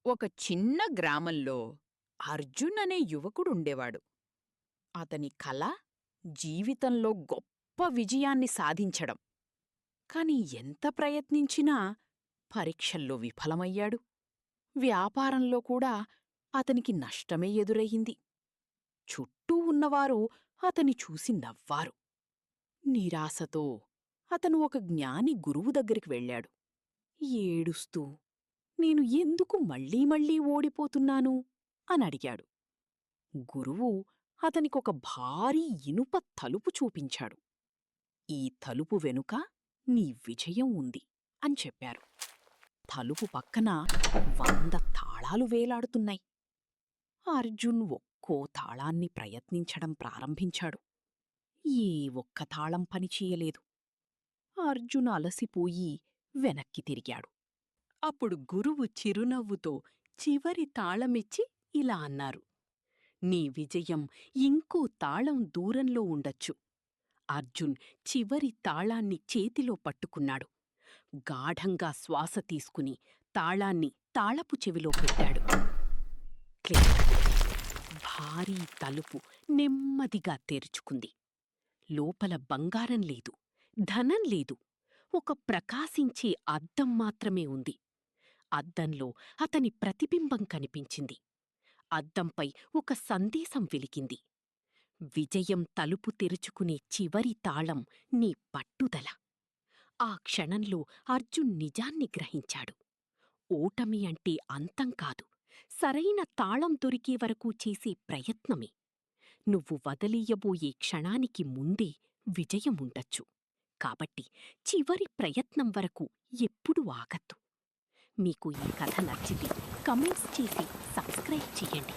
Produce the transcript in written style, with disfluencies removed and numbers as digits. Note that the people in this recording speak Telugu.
ఒక చిన్న గ్రామంలో అర్జున్ అనే యువకుడుండేవాడు. అతని కల జీవితంలో గొప్ప విజయాన్ని సాధించడం. కాని ఎంత ప్రయత్నించినా పరీక్షల్లో విఫలమయ్యాడు. వ్యాపారంలో కూడా అతనికి నష్టమే ఎదురయింది. చుట్టూ ఉన్నవారు అతని చూసి నవ్వారు. నిరాశతో అతను ఒక జ్ఞాని గురువు దగ్గరికి వెళ్ళాడు. ఏడుస్తూ నేను ఎందుకు మళ్ళీ మళ్ళీ ఓడిపోతున్నాను అనడిగాడు. గురువు అతనికొక భారీ ఇనుప తలుపు చూపించాడు. ఈ తలుపు వెనుక నీ విజయం ఉంది అని చెప్పారు. తలుపు పక్కన 100 తాళాలు వేలాడుతున్నాయి. అర్జున్ ఒక్కో తాళాన్ని ప్రయత్నించడం ప్రారంభించాడు. ఏ ఒక్క తాళం పనిచేయలేదు. అర్జున్ అలసిపోయి వెనక్కి తిరిగాడు. అప్పుడు గురువు చిరునవ్వుతో చివరి తాళమిచ్చి ఇలా అన్నారు: నీ విజయం ఇంకో తాళం దూరంలో ఉండొచ్చు. అర్జున్ చివరి తాళాన్ని చేతిలో పట్టుకున్నాడు. గాఢంగా శ్వాస తీసుకుని తాళాన్ని తాళపు చెవిలో పెట్టాడు. క్లిక్! భారీ తలుపు నెమ్మదిగా తెరుచుకుంది. లోపల బంగారం లేదు, ధనం లేదు, ఒక ప్రకాశించే అద్దం మాత్రమే ఉంది. అద్దంలో అతని ప్రతిబింబం కనిపించింది. అద్దంపై ఒక సందేశం వెలిగింది: విజయం తలుపు తెరుచుకునే చివరి తాళం నీ పట్టుదల. ఆ క్షణంలో అర్జున్ నిజాన్ని గ్రహించాడు. ఓటమి అంటే అంతం కాదు, సరైన తాళం దొరికే వరకు చేసే ప్రయత్నమే. నువ్వు వదిలియబోయే క్షణానికి ముందే విజయముండొచ్చు. కాబట్టి చివరి ప్రయత్నం వరకు ఎప్పుడూ ఆగద్దు. మీకు ఈ కథ నచ్చితే కమెంట్స్ చేసి సబ్స్క్రైబ్ చెయ్యండి.